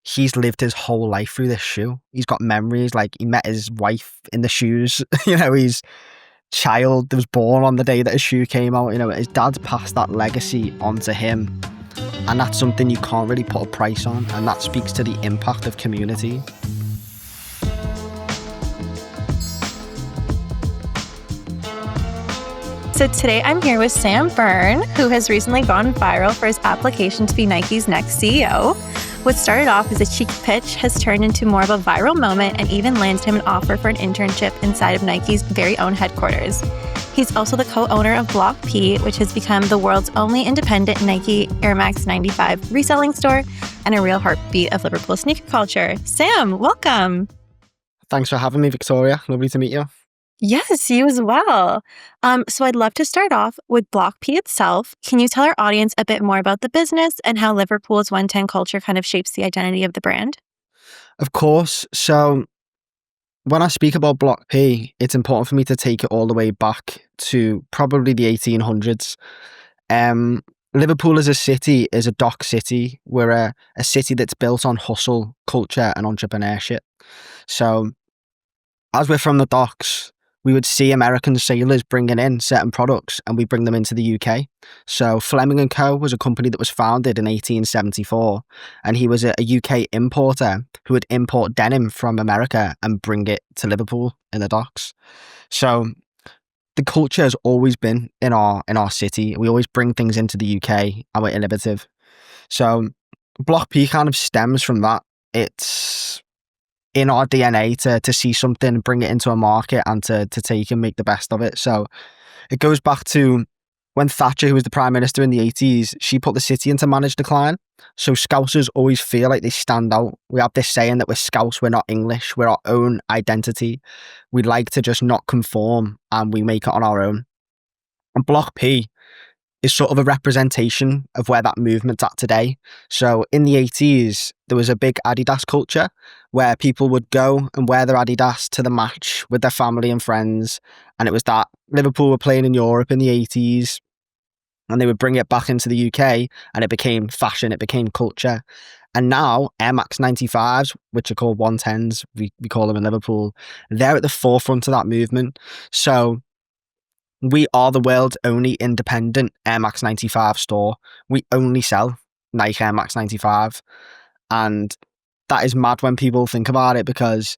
he's lived his whole life through this shoe. He's got memories, like he met his wife in the shoes. His child was born on the day that his shoe came out. His dad's passed that legacy onto him. And that's something you can't really put a price on. And that speaks to the impact of community. So today I'm here with Sam Byrne, who has recently gone viral for his application to be Nike's next CEO. What started off as a cheeky pitch has turned into more of a viral moment and even landed him an offer for an internship inside of Nike's very own headquarters. He's also the co-owner of Block P, which has become the world's only independent Nike Air Max 95 reselling store and a real heartbeat of Liverpool sneaker culture. Sam, welcome. Thanks for having me, Victoria. Lovely to meet you. Yes, you as well. So I'd love to start off with Block P itself. Can you tell our audience a bit more about the business and how Liverpool's 110 culture kind of shapes the identity of the brand? Of course. So when I speak about Block P, it's important for me to take it all the way back to probably the 1800s. Liverpool as a city is a dock city. We're a city that's built on hustle, culture and entrepreneurship. So as we're from the docks, we would see American sailors bringing in certain products and we bring them into the UK. So Fleming and Co. was a company that was founded in 1874 and he was a UK importer who would import denim from America and bring it to Liverpool in the docks. So the culture has always been in our city. We always bring things into the UK and we're innovative. So Block P kind of stems from that. It's in our DNA to see something, bring it into a market and to take and make the best of it. So it goes back to when Thatcher, who was the Prime Minister in the 80s, she put the city into managed decline. So Scousers always feel like they stand out. We have this saying that we're Scouse, we're not English, we're our own identity. We like to just not conform and we make it on our own. And Block P is sort of a representation of where that movement's at today. So in the 80s, there was a big Adidas culture where people would go and wear their Adidas to the match with their family and friends. And it was that Liverpool were playing in Europe in the 80s and they would bring it back into the UK and it became fashion, it became culture. And now Air Max 95s, which are called 110s, we call them in Liverpool, they're at the forefront of that movement. So we are the world's only independent Air Max 95 store. We only sell Nike Air Max 95. And that is mad when people think about it because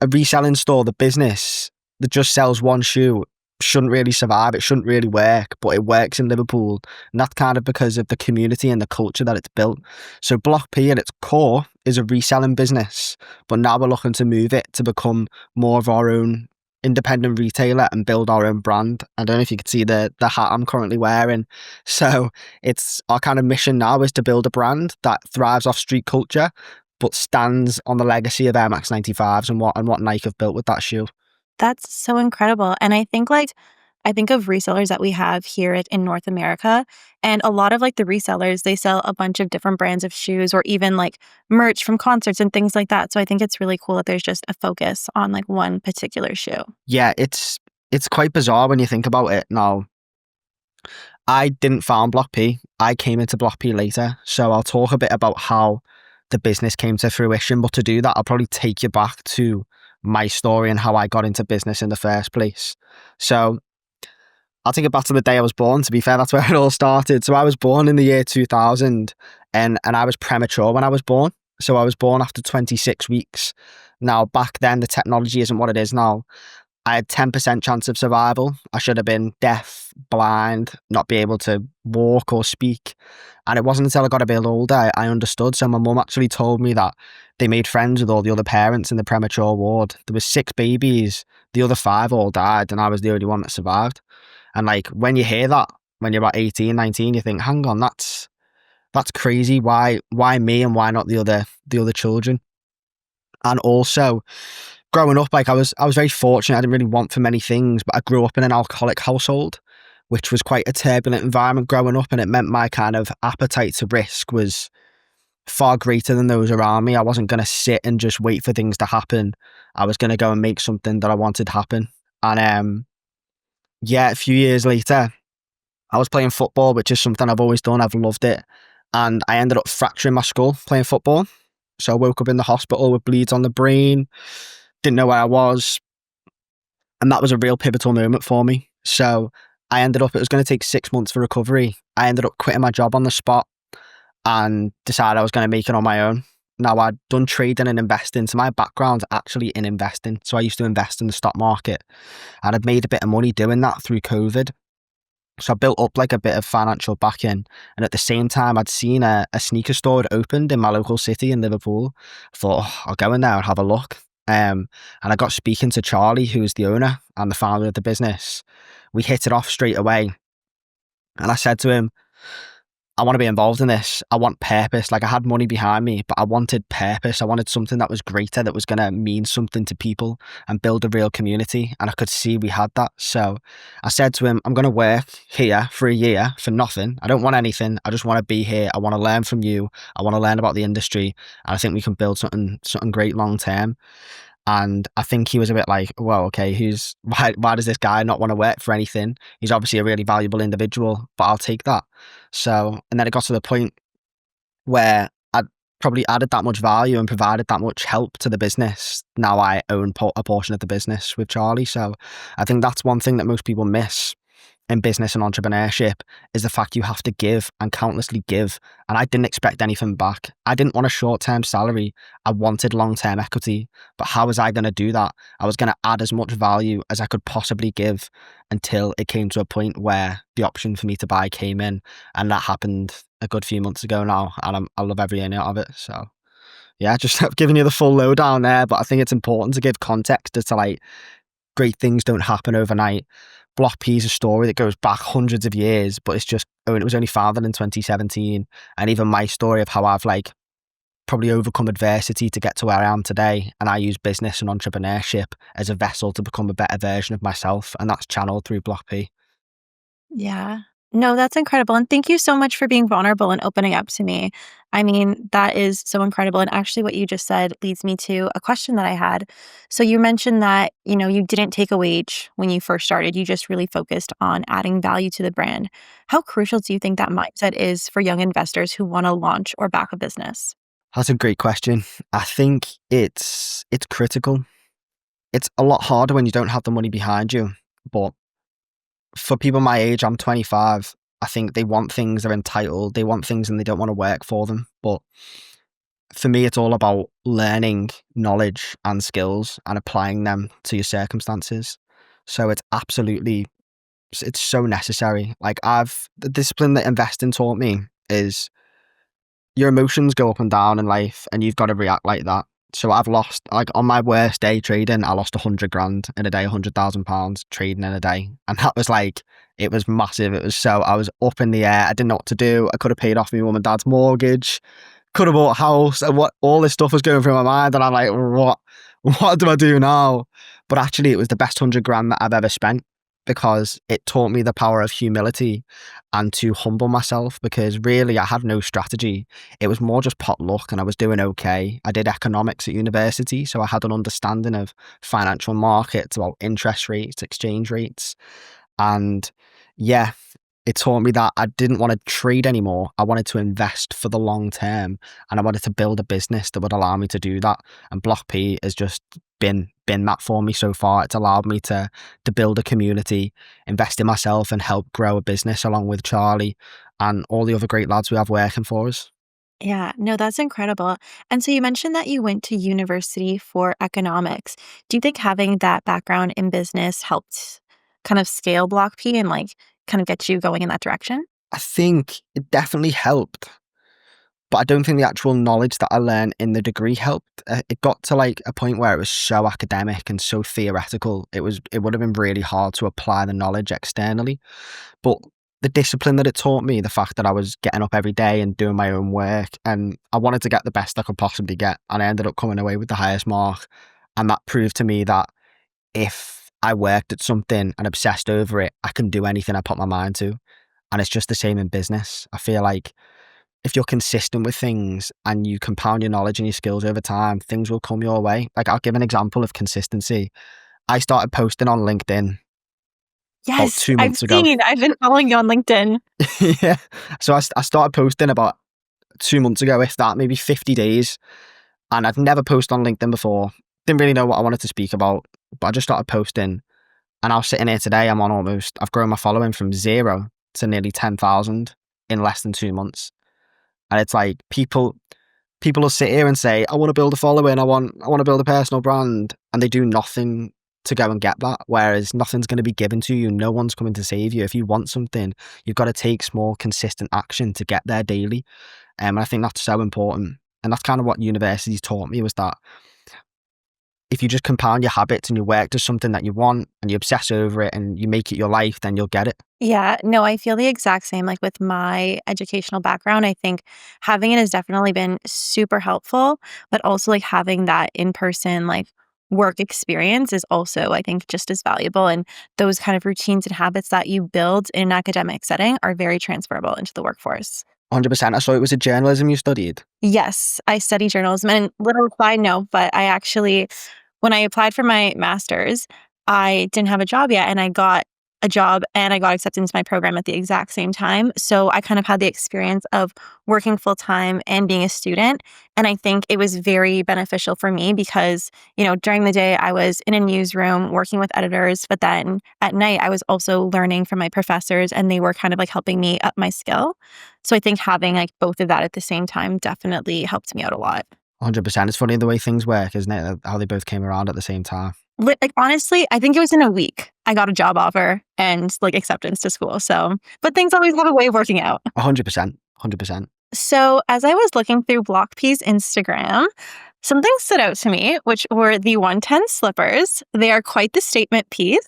a reselling store, the business that just sells one shoe, shouldn't really survive. It shouldn't really work, but it works in Liverpool. And that's kind of because of the community and the culture that it's built. So Block P at its core is a reselling business, but now we're looking to move it to become more of our own independent retailer and build our own brand. I don't know if you could see the hat I'm currently wearing. So it's our kind of mission now is to build a brand that thrives off street culture, but stands on the legacy of Air Max 95s and what Nike have built with that shoe. That's so incredible. And I think of resellers that we have here in North America, and a lot of the resellers, they sell a bunch of different brands of shoes or even merch from concerts and things like that. So I think it's really cool that there's just a focus on one particular shoe. Yeah, it's quite bizarre when you think about it. Now, I didn't found Block P. I came into Block P later. So I'll talk a bit about how the business came to fruition. But to do that, I'll probably take you back to my story and how I got into business in the first place. So I'll take it back to the day I was born. To be fair, that's where it all started. So I was born in the year 2000 and I was premature when I was born. So I was born after 26 weeks. Now, back then, the technology isn't what it is now. I had 10% chance of survival. I should have been deaf, blind, not be able to walk or speak. And it wasn't until I got a bit older I understood. So my mum actually told me that they made friends with all the other parents in the premature ward. There was 6 babies. The other 5 all died and I was the only one that survived. And when you hear that, when you're about 18, 19, you think, hang on, that's crazy. Why me and why not the other children? And also, growing up, I was very fortunate. I didn't really want for many things, but I grew up in an alcoholic household, which was quite a turbulent environment growing up, and it meant my kind of appetite to risk was far greater than those around me. I wasn't going to sit and just wait for things to happen. I was going to go and make something that I wanted happen. And a few years later, I was playing football, which is something I've always done. I've loved it. And I ended up fracturing my skull playing football. So I woke up in the hospital with bleeds on the brain, didn't know where I was. And that was a real pivotal moment for me. So I ended up, it was going to take 6 months for recovery. I ended up quitting my job on the spot and decided I was going to make it on my own. Now, I'd done trading and investing, so my background's actually in investing. So I used to invest in the stock market, and I'd made a bit of money doing that through COVID. So I built up like a bit of financial backing. And at the same time, I'd seen a sneaker store had opened in my local city in Liverpool. I thought, oh, I'll go in there and have a look. And I got speaking to Charlie, who was the owner and the founder of the business. We hit it off straight away. And I said to him, I want to be involved in this. I want purpose. Like, I had money behind me, but I wanted purpose. I wanted something that was greater, that was going to mean something to people and build a real community. And I could see we had that. So I said to him, I'm going to work here for a year for nothing. I don't want anything. I just want to be here. I want to learn from you. I want to learn about the industry. And I think we can build something great long term. And I think he was a bit like, well, okay, why does this guy not want to work for anything? He's obviously a really valuable individual, but I'll take that. So, and then it got to the point where I'd probably added that much value and provided that much help to the business. Now I own a portion of the business with Charlie. So I think that's one thing that most people miss in business and entrepreneurship, is the fact you have to give and countlessly give. And I didn't expect anything back. I didn't want a short-term salary. I wanted long-term equity. But how was I going to do that? I was going to add as much value as I could possibly give until it came to a point where the option for me to buy came in. And that happened a good few months ago now. And I love every minute of it. So yeah, just giving you the full lowdown there. But I think it's important to give context as to, like, great things don't happen overnight. Block P is a story that goes back hundreds of years, but it was only founded in 2017. And even my story of how I've like probably overcome adversity to get to where I am today. And I use business and entrepreneurship as a vessel to become a better version of myself. And that's channeled through Block P. Yeah. No, that's incredible. And thank you so much for being vulnerable and opening up to me. I mean, that is so incredible. And actually, what you just said leads me to a question that I had. So you mentioned that, you didn't take a wage when you first started. You just really focused on adding value to the brand. How crucial do you think that mindset is for young investors who want to launch or back a business? That's a great question. I think it's critical. It's a lot harder when you don't have the money behind you, but for people my age, I'm 25, I think they want things, they're entitled, they want things and they don't want to work for them. But for me, it's all about learning knowledge and skills and applying them to your circumstances. So it's so necessary. Like, the discipline that investing taught me is your emotions go up and down in life and you've got to react like that. So I've lost, like, on my worst day trading, I lost 100 grand in a day, £100,000 trading in a day. And that was like, it was massive. I was up in the air. I didn't know what to do. I could have paid off my mum and dad's mortgage, could have bought a house, and all this stuff was going through my mind. And I'm like, what do I do now? But actually, it was the best 100 grand that I've ever spent, because it taught me the power of humility and to humble myself, because really I had no strategy. It was more just pot luck and I was doing okay. I did economics at university, so I had an understanding of financial markets, about interest rates, exchange rates. And yeah, it taught me that I didn't want to trade anymore. I wanted to invest for the long term, and I wanted to build a business that would allow me to do that. And Block P has just been that for me so far. It's allowed me to build a community, invest in myself, and help grow a business along with Charlie and all the other great lads we have working for us. Yeah, no, that's incredible. And so you mentioned that you went to university for economics. Do you think having that background in business helped kind of scale Block P and like kind of get you going in that direction? I think it definitely helped, but I don't think the actual knowledge that I learned in the degree helped. It got to like a point where it was so academic and so theoretical. It would have been really hard to apply the knowledge externally. But the discipline that it taught me, the fact that I was getting up every day and doing my own work, and I wanted to get the best I could possibly get, and I ended up coming away with the highest mark. And that proved to me that if I worked at something and obsessed over it, I can do anything I put my mind to. And it's just the same in business. I feel like if you're consistent with things and you compound your knowledge and your skills over time, things will come your way. Like, I'll give an example of consistency. I started posting on LinkedIn about Yes, 2 months ago. I've been following you on LinkedIn. Yeah. So I started posting about 2 months ago, if that, maybe 50 days. And I'd never posted on LinkedIn before. Didn't really know what I wanted to speak about, but I just started posting. And I was sitting here today, I've grown my following from 0 to nearly 10,000 in less than 2 months. And it's like people will sit here and say, I want to build a following, I want to build a personal brand, and they do nothing to go and get that. Whereas nothing's going to be given to you. No one's coming to save you. If you want something, you've got to take small, consistent action to get there daily. And I think that's so important. And that's kind of what universities taught me, was that if you just compound your habits and you work to something that you want and you obsess over it and you make it your life, then you'll get it. Yeah, no, I feel the exact same. Like with my educational background, I think having it has definitely been super helpful, but also like having that in-person like work experience is also, I think, just as valuable. And those kind of routines and habits that you build in an academic setting are very transferable into the workforce. 100%. I saw it was a journalism you studied. Yes, I study journalism. And little side note, but I actually, when I applied for my master's, I didn't have a job yet. And I got a job and I got accepted into my program at the exact same time. So I kind of had the experience of working full time and being a student. And I think it was very beneficial for me because, during the day I was in a newsroom working with editors, but then at night I was also learning from my professors and they were kind of like helping me up my skill. So I think having like both of that at the same time definitely helped me out a lot. 100%. It's funny the way things work, isn't it? How they both came around at the same time. Like honestly, I think it was in a week. I got a job offer and like acceptance to school. So, but things always have a way of working out. 100%. 100%. So, as I was looking through BlockP's Instagram, something stood out to me, which were the 110 slippers. They are quite the statement piece.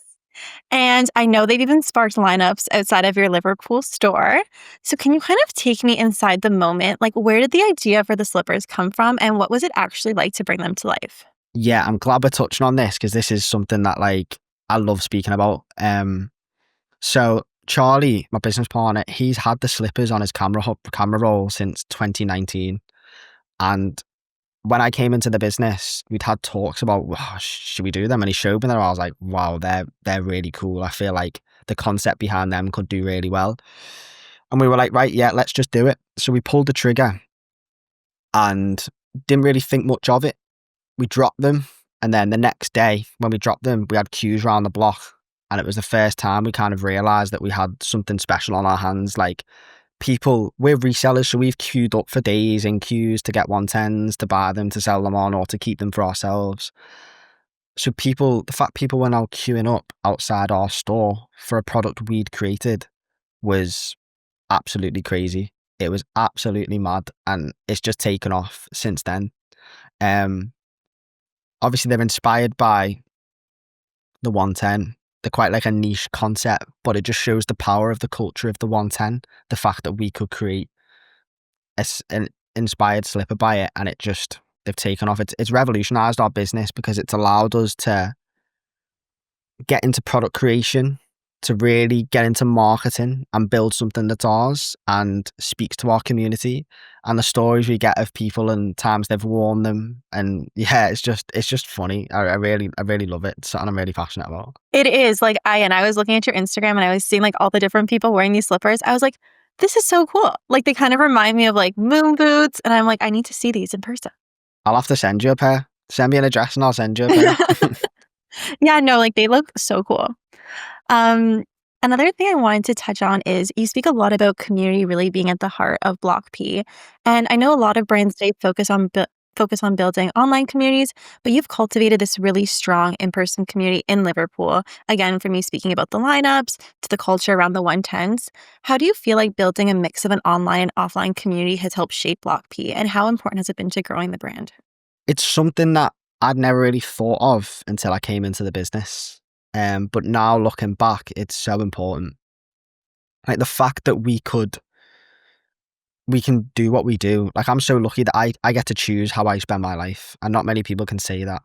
And I know they've even sparked lineups outside of your Liverpool store. So, can you kind of take me inside the moment? Like, where did the idea for the slippers come from? And what was it actually like to bring them to life? Yeah, I'm glad we're touching on this because this is something that like I love speaking about. So Charlie, my business partner, he's had the slippers on his camera roll since 2019. And when I came into the business, we'd had talks about, wow, should we do them? And he showed me them. I was like, wow, they're really cool. I feel like the concept behind them could do really well. And we were like, right, yeah, let's just do it. So we pulled the trigger and didn't really think much of it. We dropped them. And then the next day when we dropped them, we had queues around the block. And it was the first time we kind of realized that we had something special on our hands. Like we're resellers, so we've queued up for days in queues to get 110s, to buy them, to sell them on, or to keep them for ourselves. So the fact people were now queuing up outside our store for a product we'd created was absolutely crazy. It was absolutely mad. And it's just taken off since then. Obviously they're inspired by the 110. They're quite like a niche concept, but it just shows the power of the culture of the 110. The fact that we could create an inspired slipper by it, and they've taken off. It's revolutionized our business because it's allowed us to get into product creation, to really get into marketing and build something that's ours and speaks to our community, and the stories we get of people and times they've worn them. And yeah, it's just funny. I really love it. It's something I'm really passionate about. It is like I was looking at your Instagram and I was seeing like all the different people wearing these slippers. I was like, this is so cool. Like they kind of remind me of like moon boots. And I'm like, I need to see these in person. I'll have to send you a pair. Send me an address and I'll send you a pair. Yeah, no, like they look so cool. Another thing I wanted to touch on is you speak a lot about community really being at the heart of BlockP. And I know a lot of brands today focus on building online communities, but you've cultivated this really strong in-person community in Liverpool. Again, from you speaking about the lineups to the culture around the 110s. How do you feel like building a mix of an online and offline community has helped shape BlockP, and how important has it been to growing the brand? It's something that I'd never really thought of until I came into the business. But now looking back, it's so important. Like the fact that we can do what we do. Like I'm so lucky that I get to choose how I spend my life, and not many people can say that.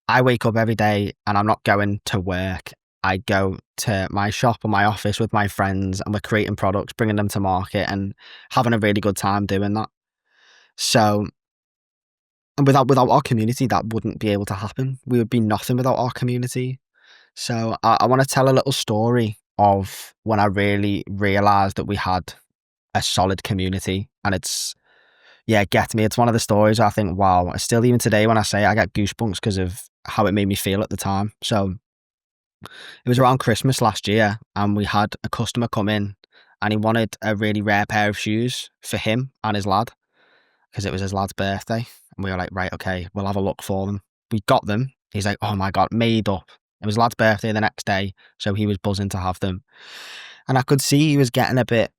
I wake up every day and I'm not going to work. I go to my shop or my office with my friends and we're creating products, bringing them to market and having a really good time doing that. So, and without our community, that wouldn't be able to happen. We would be nothing without our community. So I want to tell a little story of when I really realized that we had a solid community. And it's, yeah, it gets me. It's one of the stories I think, wow, still even today when I say it, I get goosebumps because of how it made me feel at the time. So it was around Christmas last year, and we had a customer come in, and he wanted a really rare pair of shoes for him and his lad because it was his lad's birthday. And we were like, right, okay, we'll have a look for them. We got them. He's like, oh my God, made up. It was lad's birthday the next day, so he was buzzing to have them. And I could see he was getting a bit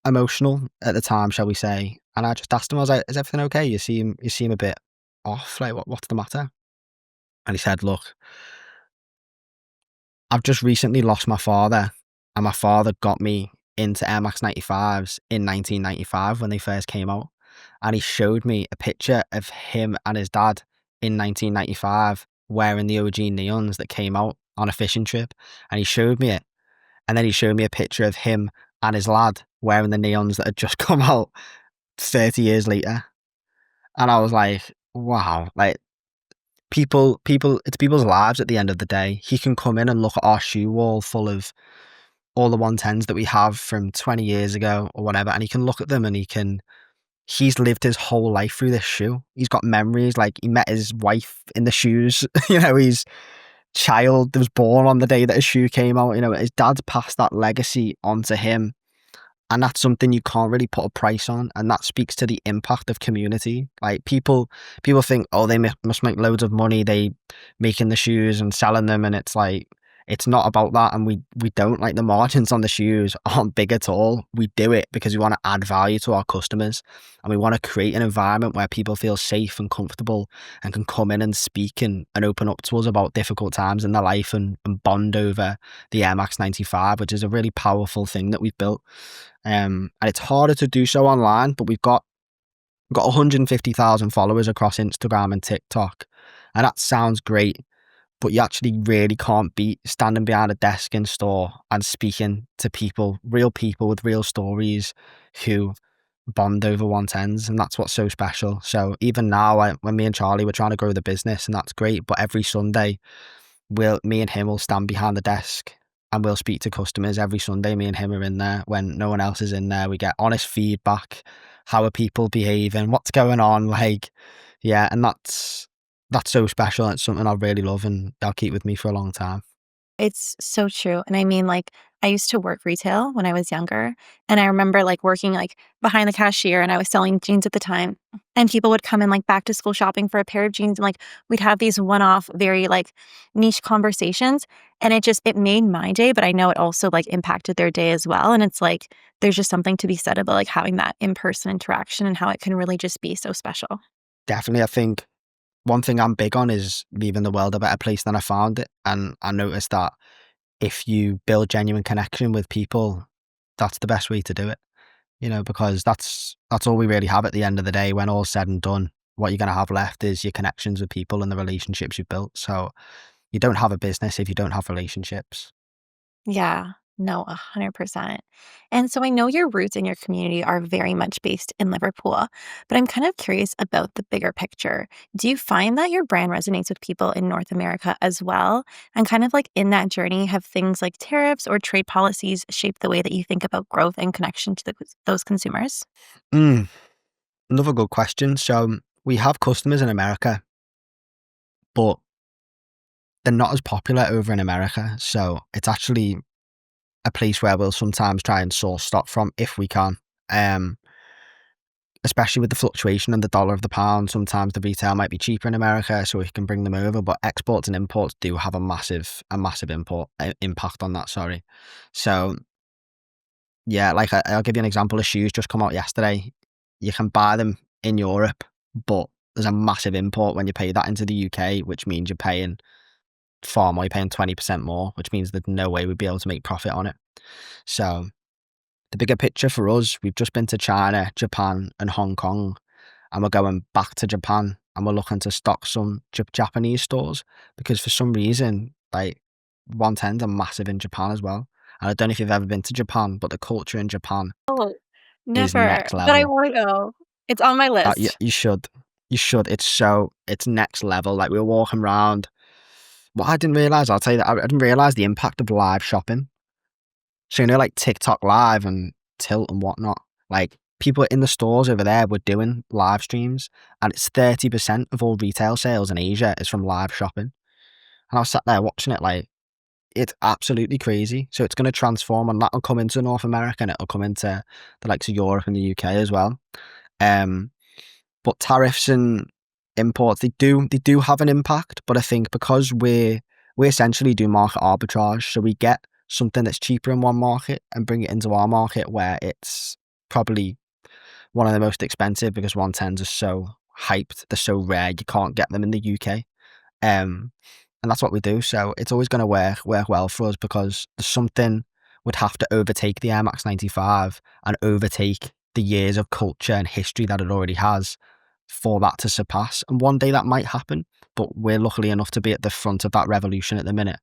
emotional at the time, shall we say. And I just asked him, I was like, is everything okay? You seem a bit off. Like, what's the matter? And he said, look, I've just recently lost my father, and my father got me into Air Max 95s in 1995 when they first came out. And he showed me a picture of him and his dad in 1995 wearing the OG neons that came out on a fishing trip. And he showed me it. And then he showed me a picture of him and his lad wearing the neons that had just come out 30 years later. And I was like, wow, like it's people's lives at the end of the day. He can come in and look at our shoe wall full of all the 110s that we have from 20 years ago or whatever, and he can look at them and he's lived his whole life through this shoe. He's got memories, like he met his wife in the shoes, his child that was born on the day that his shoe came out, his dad's passed that legacy onto him. And that's something you can't really put a price on, and that speaks to the impact of community. Like people think, oh, they must make loads of money, they making the shoes and selling them, and it's like it's not about that. And we don't, like, the margins on the shoes aren't big at all. We do it because we want to add value to our customers, and we want to create an environment where people feel safe and comfortable and can come in and speak and open up to us about difficult times in their life and bond over the Air Max 95, which is a really powerful thing that we've built. And it's harder to do so online, but we've got 150,000 followers across Instagram and TikTok, and that sounds great, but you actually really can't beat standing behind a desk in store and speaking to people with real stories who bond over 110s, and that's what's so special. So even now, when me and Charlie were trying to grow the business, and that's great, but every Sunday me and him will stand behind the desk and we'll speak to customers every Sunday. Me and him are in there when no one else is in there. We get honest feedback. How are people behaving? What's going on? Like, yeah, and that's so special. It's something I really love, and they'll keep with me for a long time. It's so true. And I mean, like, I used to work retail when I was younger. And I remember like working like behind the cashier, and I was selling jeans at the time. And people would come in like back to school shopping for a pair of jeans. And like we'd have these one-off, very like niche conversations. And it made my day, but I know it also like impacted their day as well. And it's like there's just something to be said about like having that in-person interaction and how it can really just be so special. Definitely, I think one thing I'm big on is leaving the world a better place than I found it. And I noticed that if you build genuine connection with people, that's the best way to do it. Because that's all we really have at the end of the day. When all's said and done, what you're going to have left is your connections with people and the relationships you've built. So you don't have a business if you don't have relationships. Yeah, no, 100%. And so I know your roots in your community are very much based in Liverpool, but I'm kind of curious about the bigger picture. Do you find that your brand resonates with people in North America as well? And kind of like in that journey, have things like tariffs or trade policies shaped the way that you think about growth and connection to those consumers? Mm, Another good question. So we have customers in America, but they're not as popular over in America. So it's actually a place where we'll sometimes try and source stock from if we can. Um, Especially with the fluctuation in the dollar of the pound, sometimes the retail might be cheaper in America, so we can bring them over. But exports and imports do have a massive impact on that. Sorry. So yeah, like I'll give you an example. Of shoes just come out yesterday. You can buy them in Europe, but there's a massive import when you pay that into the UK, which means you're paying far more. You're paying 20% more, which means there's no way we'd be able to make profit on it. So the bigger picture for us, we've just been to China, Japan, and Hong Kong, and we're going back to Japan, and we're looking to stock some Japanese stores because for some reason, like 110s are massive in Japan as well. And I don't know if you've ever been to Japan, but the culture in Japan Oh, is never, next but I level. want to go. It's on my You, list. you should, it's next level. Like we were walking around. What I didn't realize, I'll tell you that I didn't realize the impact of live shopping. So like TikTok Live and Tilt and whatnot. Like people in the stores over there were doing live streams, and it's 30% of all retail sales in Asia is from live shopping. And I was sat there watching it like, it's absolutely crazy. So it's going to transform, and that'll come into North America, and it'll come into the likes of Europe and the UK as well. But tariffs and imports, they do have an impact. But I think because we essentially do market arbitrage, so we get something that's cheaper in one market and bring it into our market where it's probably one of the most expensive, because 110s are so hyped, they're so rare, you can't get them in the UK. And that's what we do. So it's always going to work well for us, because there's something would have to overtake the Air Max 95 and overtake the years of culture and history that it already has for that to surpass. And one day that might happen, but we're lucky enough to be at the front of that revolution at the minute.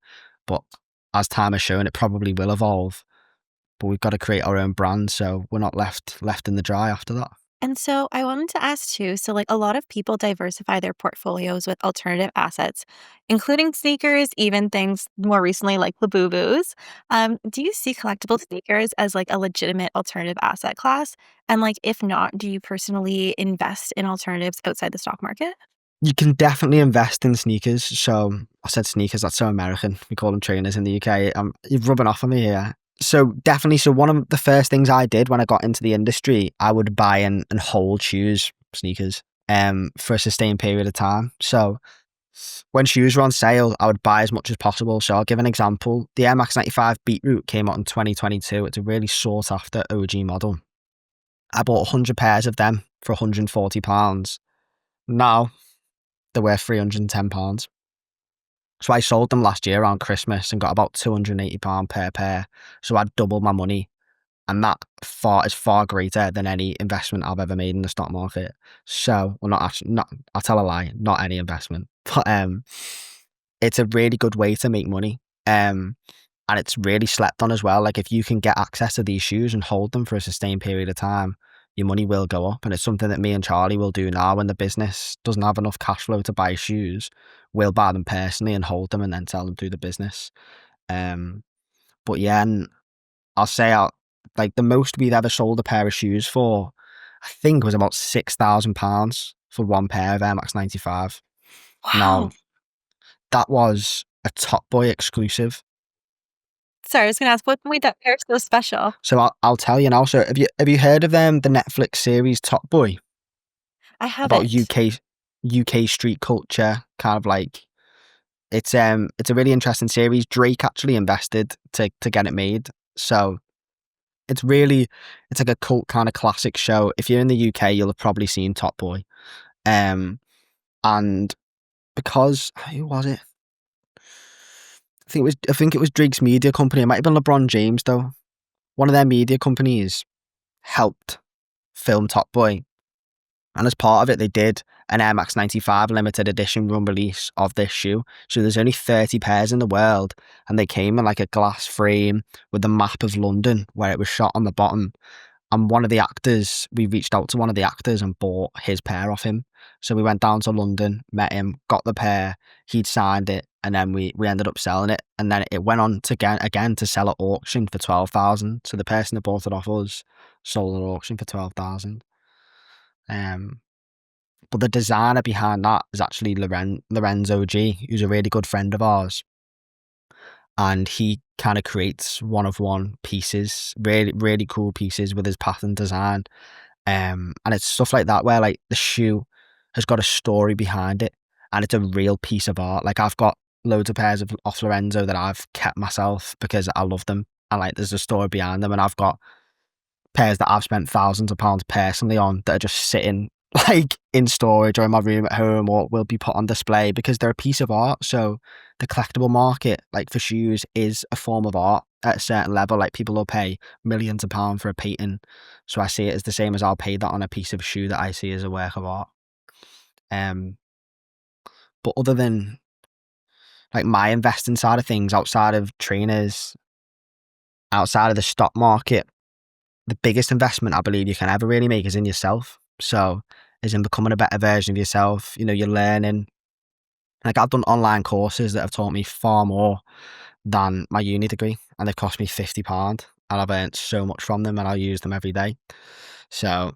But as time has shown, it probably will evolve. But we've got to create our own brand, so we're not left in the dry after that. And so I wanted to ask too, so like a lot of people diversify their portfolios with alternative assets, including sneakers, even things more recently like Labubus. Do you see collectible sneakers as like a legitimate alternative asset class? And like, if not, do you personally invest in alternatives outside the stock market? You can definitely invest in sneakers. So I said sneakers, that's so American. We call them trainers in the UK. You're rubbing off on me here. So definitely, so one of the first things I did when I got into the industry, I would buy and hold shoes, sneakers, for a sustained period of time. So when shoes were on sale, I would buy as much as possible. So I'll give an example. The Air Max 95 Beetroot came out in 2022. It's a really sought after OG model. I bought 100 pairs of them for £140. Now they're worth £310. So I sold them last year around Christmas and got about £280 per pair. So I doubled my money, and that is far greater than any investment I've ever made in the stock market. So, well, I'll tell a lie, not any investment, but it's a really good way to make money. And it's really slept on as well. Like, if you can get access to these shoes and hold them for a sustained period of time, your money will go up. And it's something that me and Charlie will do now when the business doesn't have enough cash flow to buy shoes. We'll buy them personally and hold them and then sell them through the business. But yeah, and I'll say like the most we've ever sold a pair of shoes for, I think, was about £6,000 for one pair of Air Max 95. Wow. Now, that was a Top Boy exclusive. Sorry, I was going to ask, what made that pair so special? So I'll tell you now. So have you heard of the Netflix series Top Boy? I haven't. About UK street culture, kind of like it's a really interesting series. Drake actually invested to get it made. So it's like a cult kind of classic show. If you're in the UK, you'll have probably seen Top Boy. And because who was it? I think it was Drake's media company. It might have been LeBron James though. One of their media companies helped film Top Boy. And as part of it, they did an Air Max 95 limited edition run release of this shoe. So there's only 30 pairs in the world, and they came in like a glass frame with a map of London where it was shot on the bottom. And we reached out to one of the actors and bought his pair off him. So we went down to London, met him, got the pair, he'd signed it, and then we ended up selling it. And then it went on to again to sell at auction for 12,000. So the person that bought it off us sold at auction for 12,000. But the designer behind that is actually Lorenzo G, who's a really good friend of ours. And he kind of creates one-of-one pieces, really, really cool pieces with his pattern design. And it's stuff like that where like the shoe has got a story behind it, and it's a real piece of art. Like I've got loads of pairs off Lorenzo that I've kept myself because I love them, and like there's a story behind them. And I've got pairs that I've spent thousands of pounds personally on that are just sitting like in storage or in my room at home, or will be put on display because they're a piece of art. So the collectible market, like for shoes, is a form of art at a certain level. Like people will pay millions of pounds for a painting. So I see it as the same as I'll pay that on a piece of shoe that I see as a work of art. But other than like my investing side of things, outside of trainers, outside of the stock market, the biggest investment I believe you can ever really make is in yourself. So is in becoming a better version of yourself. You know, you're learning. Like I've done online courses that have taught me far more than my uni degree, and they've cost me £50, and I've earned so much from them, and I'll use them every day. So,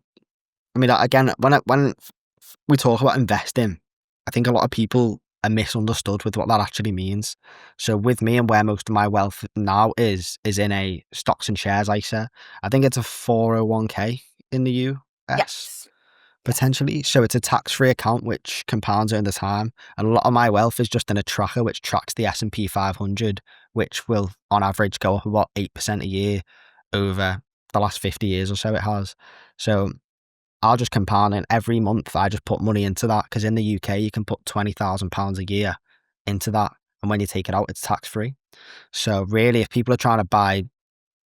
I mean, again, when we talk about investing, I think a lot of people are misunderstood with what that actually means. So with me and where most of my wealth now is in a stocks and shares ISA. I think it's a 401k in the US Yes. Yes. potentially. So it's a tax-free account which compounds over time. And a lot of my wealth is just in a tracker which tracks the S&P 500, which will on average go up about 8% a year over the last 50 years or so it has. So I'll just compound it every month. I just put money into that because in the UK you can put £20,000 a year into that, and when you take it out, it's tax free. So really, if people are trying to buy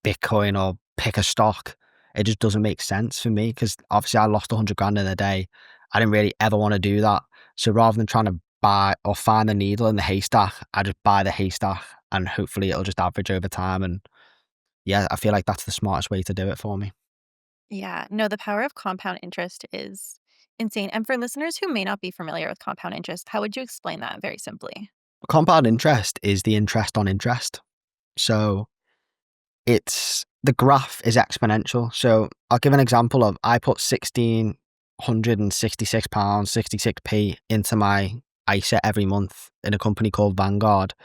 Bitcoin or pick a stock, it just doesn't make sense for me because obviously I lost 100 grand in a day. I didn't really ever want to do that. So rather than trying to buy or find the needle in the haystack, I just buy the haystack and hopefully it'll just average over time. And yeah, I feel like that's the smartest way to do it for me. Yeah. No, the power of compound interest is insane. And for listeners who may not be familiar with compound interest, how would you explain that very simply? Compound interest is the interest on interest. So it's the graph is exponential. So I'll give an example of I put £1,666, 66p into my ISA every month in a company called Vanguard.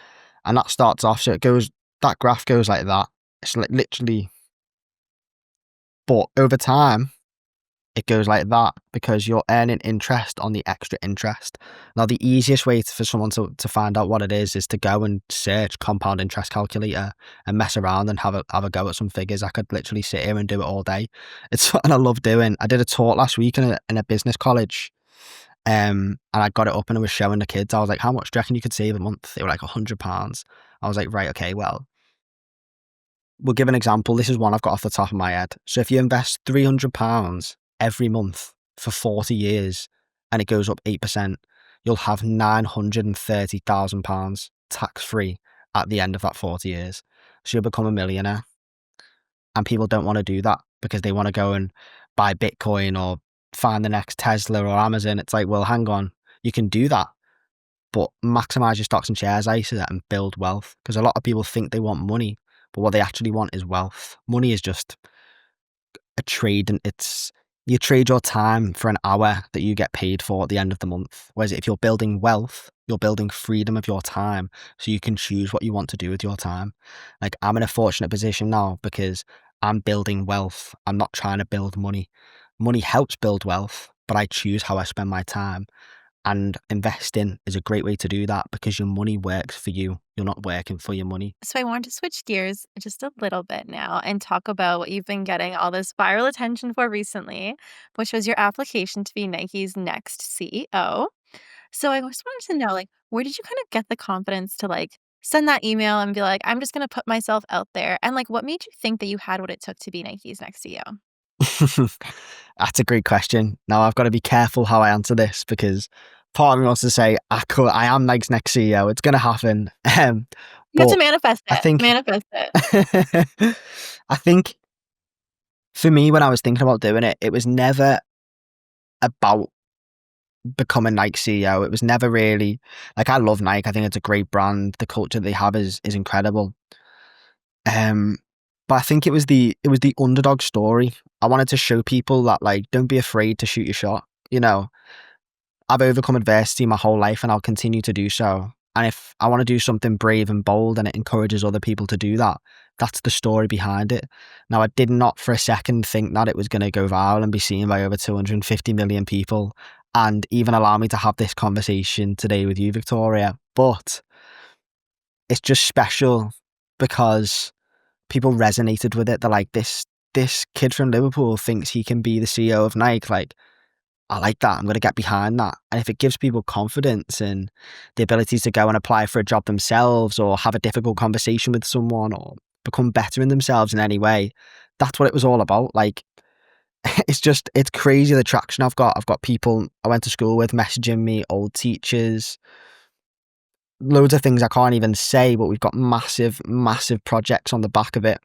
And that starts off, so it goes, that graph goes like that. It's like literally, but over time, it goes like that because you're earning interest on the extra interest. Now, the easiest way for someone to find out what it is to go and search compound interest calculator and mess around and have a go at some figures. I could literally sit here and do it all day. It's something I love doing. I did a talk last week in a business college, and I got it up and I was showing the kids. I was like, how much do you reckon you could save a month? They were like £100. I was like, right, okay, well, we'll give an example. This is one I've got off the top of my head. So if you invest £300 every month for 40 years and it goes up 8%, you'll have £930,000 tax free at the end of that 40 years. So you'll become a millionaire. And people don't want to do that because they want to go and buy Bitcoin or find the next Tesla or Amazon. It's like, well, hang on, you can do that, but maximize your stocks and shares ISA and build wealth. Because a lot of people think they want money, but what they actually want is wealth. Money is just a trade, and it's you trade your time for an hour that you get paid for at the end of the month. Whereas if you're building wealth, you're building freedom of your time, so you can choose what you want to do with your time. Like I'm in a fortunate position now because I'm building wealth. I'm not trying to build money. Money helps build wealth, but I choose how I spend my time. And investing is a great way to do that because your money works for you. You're not working for your money. So I want to switch gears just a little bit now and talk about what you've been getting all this viral attention for recently, which was your application to be Nike's next CEO. So I just wanted to know, like, where did you kind of get the confidence to like send that email and be like, I'm just going to put myself out there? And like, what made you think that you had what it took to be Nike's next CEO? That's a great question. Now I've got to be careful how I answer this because part of me wants to say I am Nike's next CEO. It's going to happen. You have to But manifest I it. think Manifest it. I think for me when I was thinking about doing it, it was never about becoming Nike CEO. It was never really like I love Nike. I think it's a great brand. The culture they have is incredible. Um, but I think it was the underdog story. I wanted to show people that like don't be afraid to shoot your shot. You know, I've overcome adversity my whole life and I'll continue to do so. And if I want to do something brave and bold and it encourages other people to do that, that's the story behind it. Now, I did not for a second think that it was going to go viral and be seen by over 250 million people and even allow me to have this conversation today with you, Victoria. But it's just special because people resonated with it. They're like, this kid from Liverpool thinks he can be the CEO of Nike. Like, I like that. I'm going to get behind that. And if it gives people confidence and the ability to go and apply for a job themselves or have a difficult conversation with someone or become better in themselves in any way, that's what it was all about. Like, it's crazy the traction I've got. I've got people I went to school with messaging me, old teachers, loads of things I can't even say, but we've got massive, massive projects on the back of it.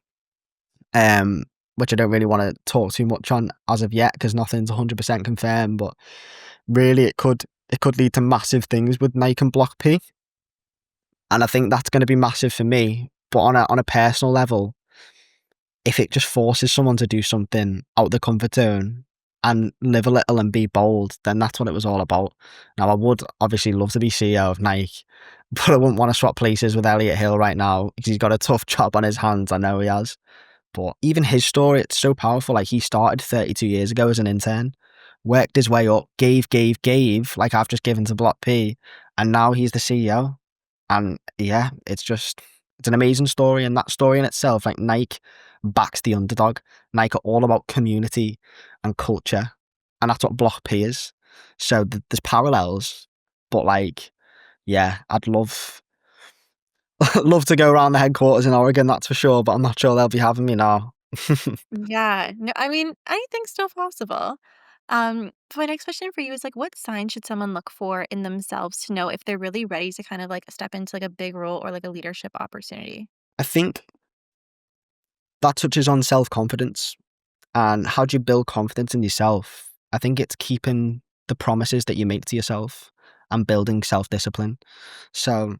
Which I don't really want to talk too much on as of yet because nothing's 100% confirmed. But really, it could lead to massive things with Nike and Block P, and I think that's going to be massive for me. But on a personal level, if it just forces someone to do something out of the comfort zone and live a little and be bold, then that's what it was all about. Now, I would obviously love to be CEO of Nike, but I wouldn't want to swap places with Elliot Hill right now because he's got a tough job on his hands. I know he has. But even his story, it's so powerful. Like, he started 32 years ago as an intern, worked his way up, gave, like I've just given to Block P, and now he's the CEO. And yeah, it's an amazing story. And that story in itself, like, Nike backs the underdog. Nike are all about community and culture. And that's what Block P is. So there's parallels. But like, yeah, I'd love love to go around the headquarters in Oregon, that's for sure, but I'm not sure they'll be having me now. Yeah. No, I mean, anything's still possible. So my next question for you is like, what signs should someone look for in themselves to know if they're really ready to kind of like step into like a big role or like a leadership opportunity? I think that touches on self-confidence and how do you build confidence in yourself. I think it's keeping the promises that you make to yourself and building self-discipline. So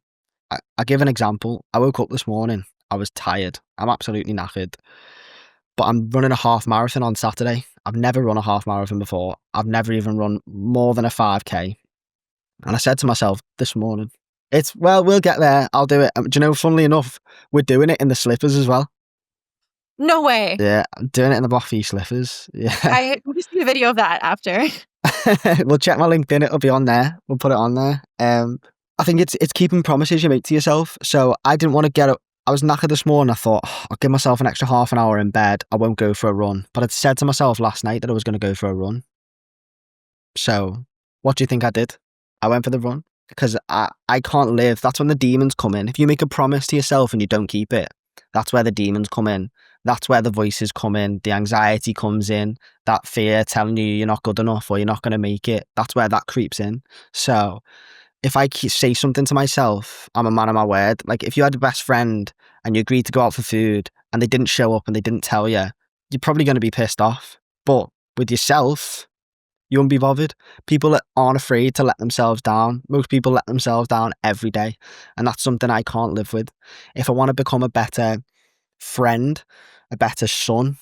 I give an example. I woke up this morning, I was tired, I'm absolutely knackered, but I'm running a half marathon on Saturday. I've never run a half marathon before. I've never even run more than a 5K. And I said to myself this morning, we'll get there. I'll do it. Do you know, funnily enough, we're doing it in the slippers as well. No way. Yeah, I'm doing it in the Blockfee slippers. Yeah. I will just see a video of that after. We'll check my LinkedIn. It'll be on there. We'll put it on there. I think it's keeping promises you make to yourself. So I didn't want to get up. I was knackered this morning. I thought, I'll give myself an extra half an hour in bed. I won't go for a run. But I'd said to myself last night that I was going to go for a run. So what do you think I did? I went for the run because I can't live. That's when the demons come in. If you make a promise to yourself and you don't keep it, that's where the demons come in. That's where the voices come in. The anxiety comes in. That fear telling you you're not good enough or you're not going to make it. That's where that creeps in. So if I say something to myself, I'm a man of my word. Like, if you had a best friend and you agreed to go out for food and they didn't show up and they didn't tell you, you're probably going to be pissed off. But with yourself, you won't be bothered. People that aren't afraid to let themselves down. Most people let themselves down every day. And that's something I can't live with. If I want to become a better friend, a better son,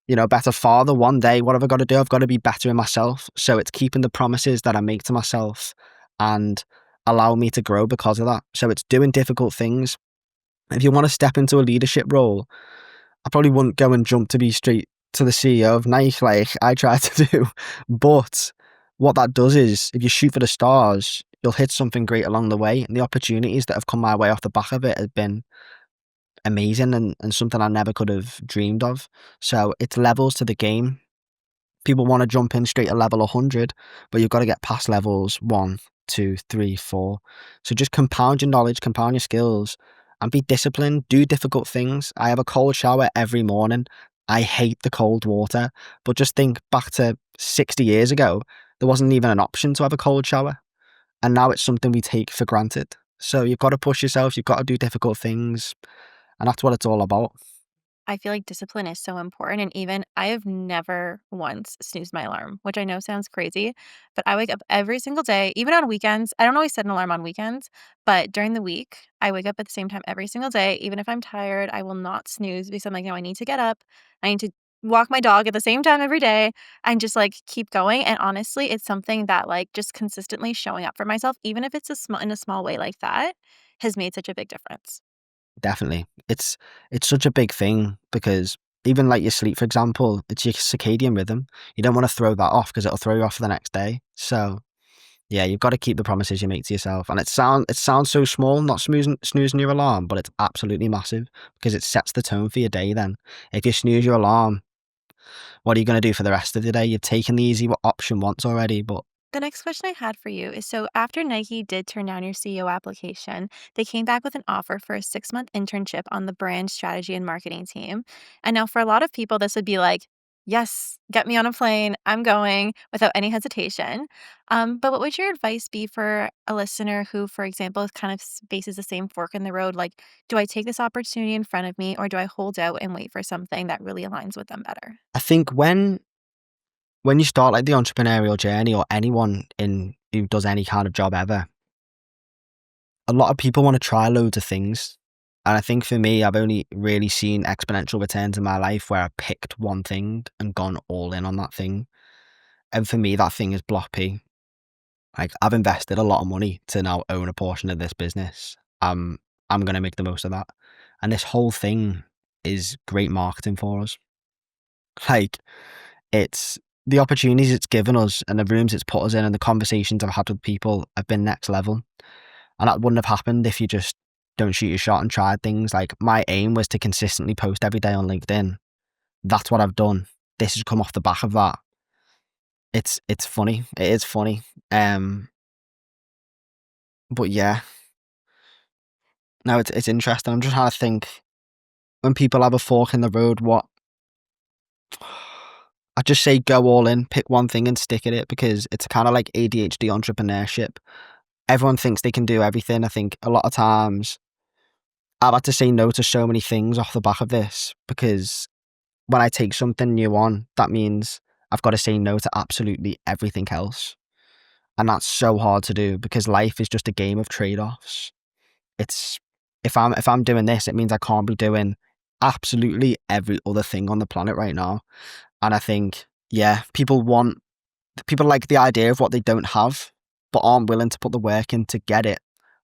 a better father one day, what have I got to do? I've got to be better in myself. So it's keeping the promises that I make to myself and allow me to grow because of that. So it's doing difficult things. If you want to step into a leadership role, I probably wouldn't go and jump to be straight to the CEO of Nike like I tried to do. But what that does is, if you shoot for the stars, you'll hit something great along the way. And the opportunities that have come my way off the back of it have been amazing and something I never could have dreamed of. So it's levels to the game. People want to jump in straight at level 100, but you've got to get past levels 1, 2, 3, 4. So just compound your knowledge, compound your skills, and be disciplined. Do difficult things. I have a cold shower every morning. I hate the cold water, but just think back to 60 years ago, there wasn't even an option to have a cold shower. And now it's something we take for granted. So you've got to push yourself. You've got to do difficult things. And that's what it's all about. I feel like discipline is so important. And even I have never once snoozed my alarm, which I know sounds crazy, but I wake up every single day, even on weekends. I don't always set an alarm on weekends, but during the week, I wake up at the same time every single day. Even if I'm tired, I will not snooze because I'm like, no, I need to get up. I need to walk my dog at the same time every day and just like keep going. And honestly, it's something that like just consistently showing up for myself, even if it's in a small way like that, has made such a big difference. Definitely. It's such a big thing because even like your sleep, for example, it's your circadian rhythm. You don't want to throw that off because it'll throw you off for the next day. So yeah, you've got to keep the promises you make to yourself. And it sounds so small, not snoozing your alarm, but it's absolutely massive because it sets the tone for your day then. If you snooze your alarm, what are you going to do for the rest of the day? You've taken the easy option once already, but The next question I had for you is, so after Nike did turn down your CEO application, they came back with an offer for a 6-month internship on the brand strategy and marketing team. And now for a lot of people, this would be like, yes, get me on a plane. I'm going without any hesitation. But what would your advice be for a listener who, for example, kind of faces the same fork in the road? Like, do I take this opportunity in front of me or do I hold out and wait for something that really aligns with them better? I think when you start like the entrepreneurial journey, or anyone who does any kind of job ever, a lot of people want to try loads of things And I think for me, I've only really seen exponential returns in my life where I picked one thing and gone all in on that thing. And for me, that thing is Block P. Like, I've invested a lot of money to now own a portion of this business. I'm going to make the most of that. And this whole thing is great marketing for us. Like, it's the opportunities it's given us and the rooms it's put us in and the conversations I've had with people have been next level. And that wouldn't have happened if you just don't shoot your shot and tried things. Like, my aim was to consistently post every day on LinkedIn. That's what I've done. This has come off the back of that. It's funny. It is funny. But yeah, no, it's interesting. I'm just trying to think, when people have a fork in the road, what I just say, go all in, pick one thing and stick at it, because it's kind of like ADHD entrepreneurship. Everyone thinks they can do everything. I think a lot of times I've had to say no to so many things off the back of this, because when I take something new on, that means I've got to say no to absolutely everything else. And that's so hard to do, because life is just a game of trade-offs. It's if I'm doing this, it means I can't be doing absolutely every other thing on the planet right now. And I think, yeah, people like the idea of what they don't have, but aren't willing to put the work in to get it.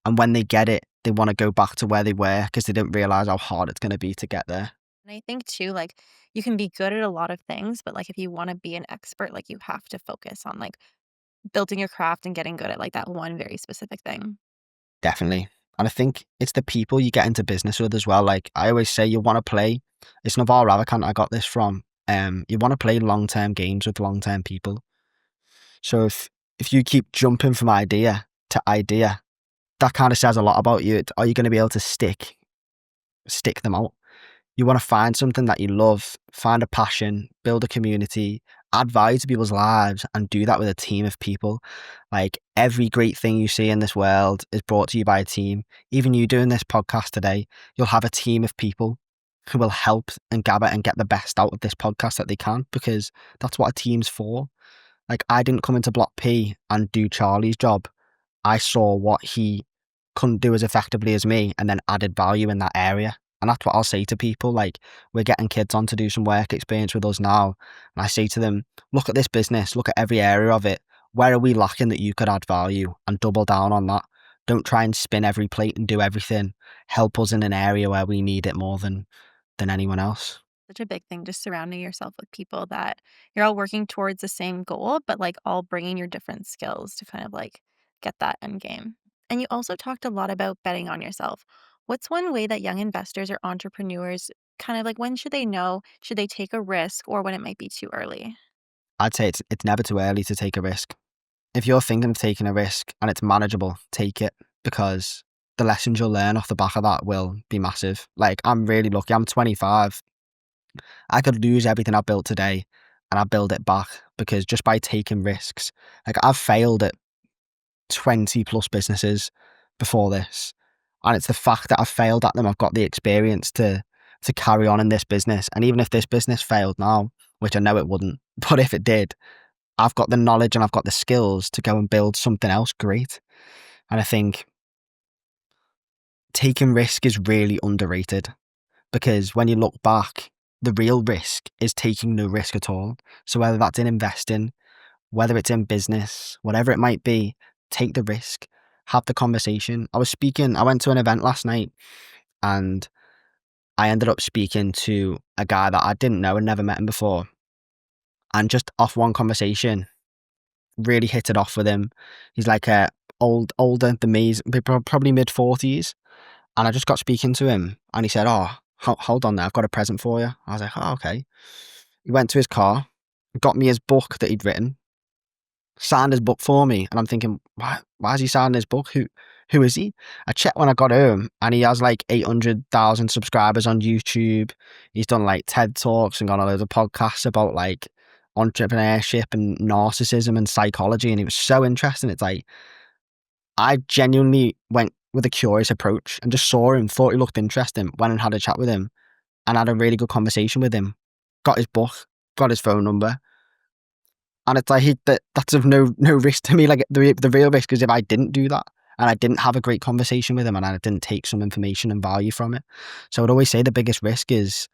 And when they get it, they want to go back to where they were because they didn't realize how hard it's going to be to get there. And I think too, like you can be good at a lot of things, but like if you want to be an expert, like you have to focus on like building your craft and getting good at like that one very specific thing. Definitely. And I think it's the people you get into business with as well. Like I always say, you want to play. It's Naval Ravikant I got this from. You want to play long-term games with long-term people. So if you keep jumping from idea to idea, that kind of says a lot about you. Are you going to be able to stick them out? You want to find something that you love, find a passion, build a community, add value to people's lives, and do that with a team of people. Like, every great thing you see in this world is brought to you by a team. Even you doing this podcast today, you'll have a team of people who will help and gather and get the best out of this podcast that they can, because that's what a team's for. Like, I didn't come into Block P and do Charlie's job. I saw what he couldn't do as effectively as me and then added value in that area. And that's what I'll say to people. Like, we're getting kids on to do some work experience with us now. And I say to them, look at this business, look at every area of it. Where are we lacking that you could add value, and double down on that? Don't try and spin every plate and do everything. Help us in an area where we need it more than anyone else. Such a big thing, just surrounding yourself with people that you're all working towards the same goal, but like all bringing your different skills to kind of like get that end game. And you also talked a lot about betting on yourself. What's one way that young investors or entrepreneurs kind of like, when should they know? Should they take a risk or when it might be too early? I'd say it's never too early to take a risk. If you're thinking of taking a risk and it's manageable, take it, because the lessons you'll learn off the back of that will be massive. Like, I'm really lucky. I'm 25. I could lose everything I built today and I build it back, because just by taking risks, like, I've failed at 20 plus businesses before this. And it's the fact that I've failed at them, I've got the experience to carry on in this business. And even if this business failed now, which I know it wouldn't, but if it did, I've got the knowledge and I've got the skills to go and build something else great. And I think taking risk is really underrated, because when you look back, the real risk is taking no risk at all. So whether that's in investing, whether it's in business, whatever it might be, take the risk, have the conversation. I went to an event last night and I ended up speaking to a guy that I didn't know and never met him before. And just off one conversation, really hit it off with him. He's like older than me, he's probably mid-40s. And I just got speaking to him and he said, "Oh, hold on there, I've got a present for you." I was like, "Oh, okay." He went to his car, got me his book that he'd written, signed his book for me. And I'm thinking, why is he signing his book? Who is he? I checked when I got home and he has like 800,000 subscribers on YouTube. He's done like TED Talks and gone on loads of podcasts about like entrepreneurship and narcissism and psychology. And it was so interesting. It's like, I genuinely went with a curious approach and just saw him, thought he looked interesting, went and had a chat with him and had a really good conversation with him. Got his book, got his phone number. And it's like, that's of no risk to me. Like, the real risk is if I didn't do that and I didn't have a great conversation with him and I didn't take some information and value from it. So I'd always say the biggest risk is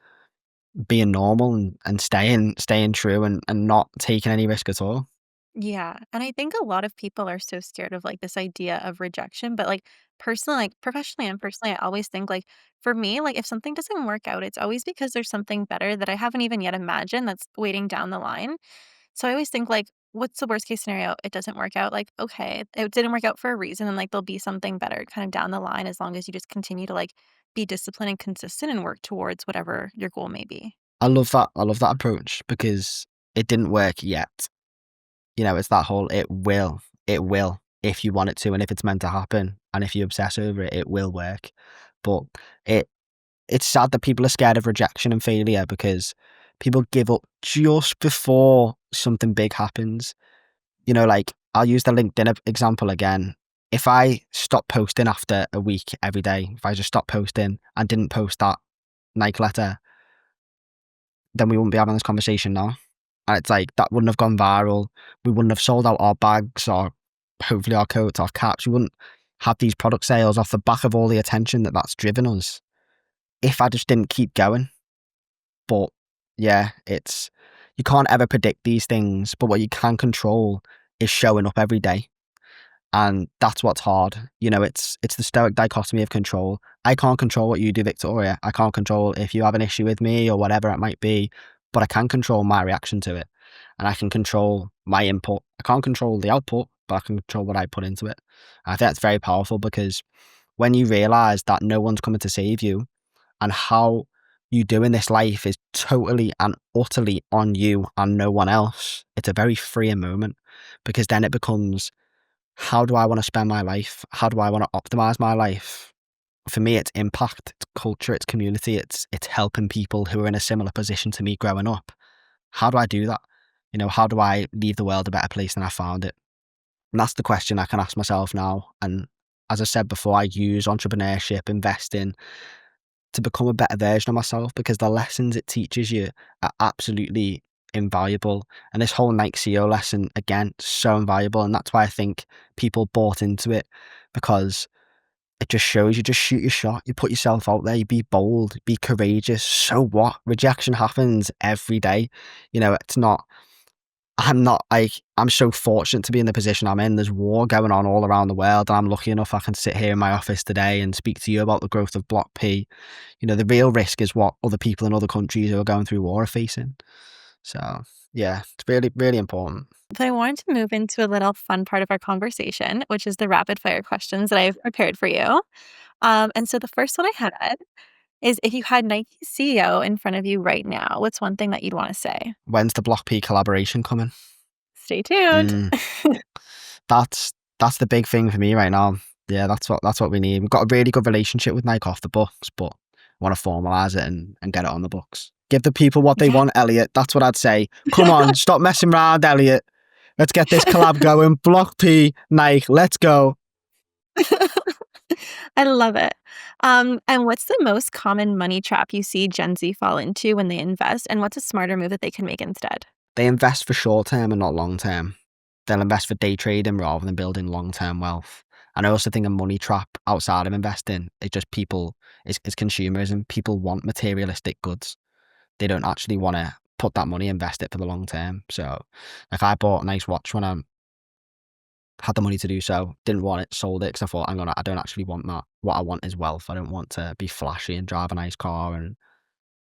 being normal and staying true and not taking any risk at all. Yeah, and I think a lot of people are so scared of, like, this idea of rejection, but, like, personally, like, professionally and personally, I always think, like, for me, like, if something doesn't work out, it's always because there's something better that I haven't even yet imagined that's waiting down the line. So I always think, like, what's the worst case scenario? It doesn't work out, like, okay, it didn't work out for a reason, and, like, there'll be something better kind of down the line as long as you just continue to, like, be disciplined and consistent and work towards whatever your goal may be. I love that. I love that approach because it didn't work yet. You know, it's that whole it will if you want it to, and if it's meant to happen, and if you obsess over it, it will work. But it it's sad that people are scared of rejection and failure because people give up just before something big happens. You know, like I'll use the LinkedIn example again. If I stopped posting after a week every day, if I just stopped posting and didn't post that Nike letter, then we wouldn't be having this conversation now. And it's like that wouldn't have gone viral. We wouldn't have sold out our bags or hopefully our coats, our caps. We wouldn't have these product sales off the back of all the attention that's driven us if I just didn't keep going. But yeah, it's you can't ever predict these things, but what you can control is showing up every day. And that's what's hard. You know, it's the stoic dichotomy of control. I can't control what you do, Victoria. I can't control if you have an issue with me or whatever it might be, but I can control my reaction to it. And I can control my input. I can't control the output, but I can control what I put into it. And I think that's very powerful because when you realize that no one's coming to save you and how you do in this life is totally and utterly on you and no one else, it's a very freeing moment because then it becomes, how do I want to spend my life? How do I want to optimize my life? For me, it's impact, it's culture, it's community, it's helping people who are in a similar position to me growing up. How do I do that? You know, how do I leave the world a better place than I found it? And that's the question I can ask myself now. And as I said before, I use entrepreneurship, investing to become a better version of myself because the lessons it teaches you are absolutely invaluable. And this whole Nike CEO lesson, again, so invaluable. And that's why I think people bought into it because it just shows you just shoot your shot. You put yourself out there, you be bold, be courageous. So what? Rejection happens every day. You know, it's not, I'm not like, I'm so fortunate to be in the position I'm in. There's war going on all around the world. And I'm lucky enough I can sit here in my office today and speak to you about the growth of Block P. You know, the real risk is what other people in other countries who are going through war are facing. So yeah, it's really, really important. But I wanted to move into a little fun part of our conversation, which is the rapid fire questions that I've prepared for you. And so the first one I had is if you had Nike CEO in front of you right now, what's one thing that you'd want to say? When's the Block P collaboration coming? Stay tuned. Mm, that's the big thing for me right now. Yeah, that's what we need. We've got a really good relationship with Nike off the books, but want to formalize it and get it on the books. Give the people what they Yeah. want, Elliot. That's what I'd say. Come on, stop messing around, Elliot. Let's get this collab going. Block P, Nike, let's go. I love it. And what's the most common money trap you see Gen Z fall into when they invest? And what's a smarter move that they can make instead? They invest for short term and not long term. They'll invest for day trading rather than building long term wealth. And I also think a money trap outside of investing is just people, it's consumerism. People want materialistic goods. They don't actually want to put that money, invest it for the long term. So, like, I bought a nice watch when I had the money to do so, didn't want it, sold it because I thought, hang on, I don't actually want that. What I want is wealth. I don't want to be flashy and drive a nice car and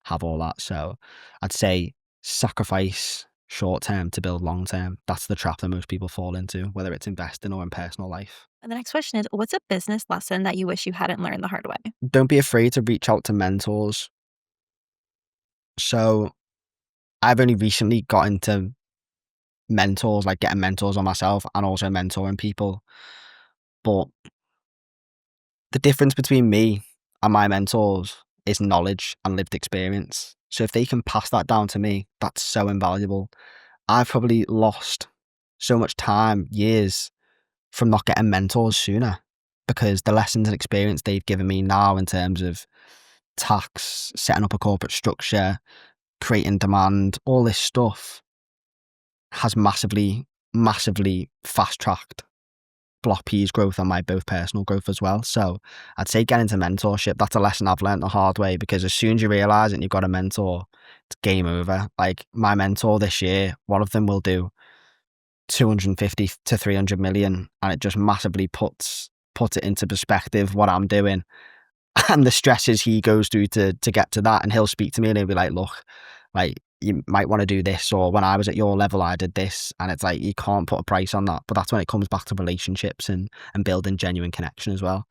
have all that. So I'd say sacrifice short term to build long term. That's the trap that most people fall into, whether it's investing or in personal life. And the next question is, what's a business lesson that you wish you hadn't learned the hard way? Don't be afraid to reach out to mentors. So I've only recently got into mentors, like getting mentors on myself and also mentoring people. But the difference between me and my mentors is knowledge and lived experience. So if they can pass that down to me, that's so invaluable. I've probably lost so much time, years, from not getting mentors sooner because the lessons and experience they've given me now in terms of tax, setting up a corporate structure, creating demand, all this stuff has massively, massively fast tracked Block P's growth and my both personal growth as well. So I'd say get into mentorship. That's a lesson I've learned the hard way, because as soon as you realize it, you've got a mentor, it's game over. Like my mentor this year, one of them will do 250 to 300 million, and it just massively puts it into perspective what I'm doing and the stresses he goes through to get to that. And he'll speak to me and he'll be like, look, like you might want to do this, or when I was at your level I did this. And it's like, you can't put a price on that. But that's when it comes back to relationships and building genuine connection as well.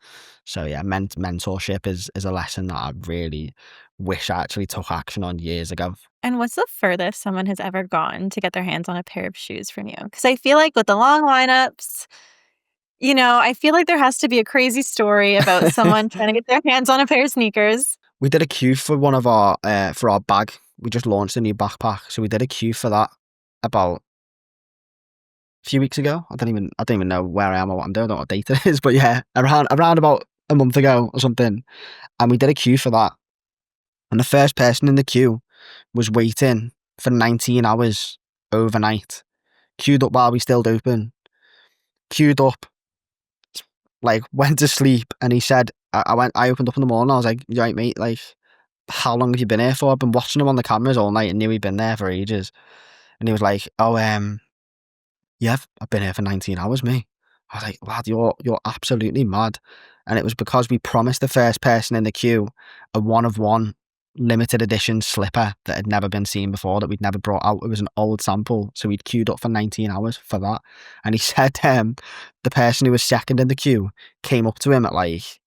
So yeah, mentorship is a lesson that I really wish I actually took action on years ago. And what's the furthest someone has ever gone to get their hands on a pair of shoes from you? Because I feel like with the long lineups, I feel like there has to be a crazy story about someone trying to get their hands on a pair of sneakers. We did a queue for one of our for our bag. We just launched a new backpack, so we did a queue for that about a few weeks ago. I don't even know where I am or what I'm doing, I don't know what date it is, but yeah, around about a month ago or something. And we did a queue for that. And the first person in the queue was waiting for 19 hours overnight. Queued up while we still open. Queued up, like went to sleep, and he said, I opened up in the morning, I was like, you right, mate, like, how long have you been here for? I've been watching him on the cameras all night and knew he'd been there for ages. And he was like, oh, yeah, I've been here for 19 hours, mate. I was like, lad, you're absolutely mad. And it was because we promised the first person in the queue a one of one limited edition slipper that had never been seen before, that we'd never brought out. It was an old sample, so we'd queued up for 19 hours for that. And he said the person who was second in the queue came up to him at like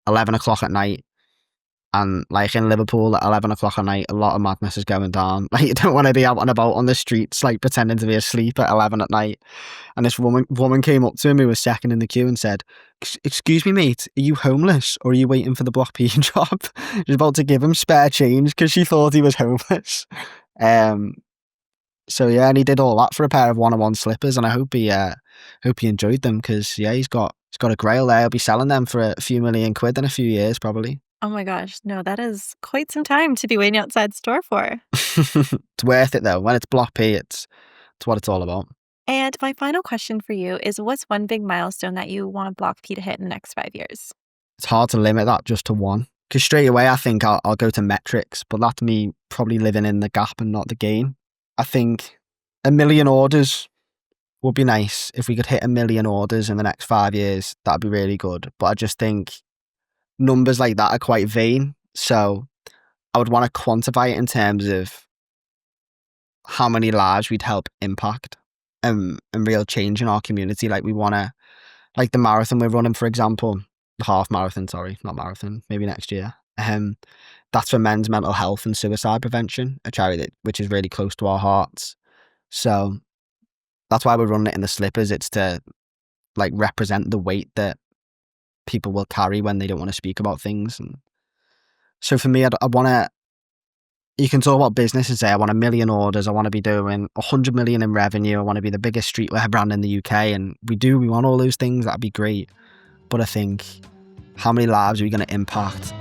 11 o'clock at night. And like in Liverpool at 11 o'clock at night, a lot of madness is going down. Like you don't want to be out and about on the streets, like pretending to be asleep at 11 at night. And this woman came up to him who was second in the queue and said, excuse me, mate, are you homeless or are you waiting for the Block P job? She's about to give him spare change because she thought he was homeless. So yeah, and he did all that for a pair of one-on-one slippers, and I hope he enjoyed them, because yeah, he's got a grail there. He'll be selling them for a few million quid in a few years probably. Oh my gosh, no, that is quite some time to be waiting outside the store for. It's worth it though. When it's Block P, it's what it's all about. And my final question for you is, what's one big milestone that you want Block P to hit in the next 5 years? It's hard to limit that just to one, because straight away I think I'll go to metrics, but that's me probably living in the gap and not the gain. I think 1 million orders would be nice. If we could hit 1 million orders in the next 5 years, that'd be really good. But I just think numbers like that are quite vain. So I would want to quantify it in terms of how many lives we'd help impact and real change in our community. Like we want to, like the marathon we're running, for example, the half marathon, sorry, not marathon, maybe next year. That's for men's mental health and suicide prevention, a charity which is really close to our hearts. So that's why we're running it in the slippers. It's to like represent the weight that people will carry when they don't want to speak about things. And so for me, I want to, you can talk about business and say, I want 1 million orders. I want to be doing 100 million in revenue. I want to be the biggest streetwear brand in the UK. And we want all those things. That'd be great. But I think, how many lives are we going to impact?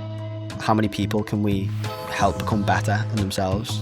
How many people can we help become better in themselves?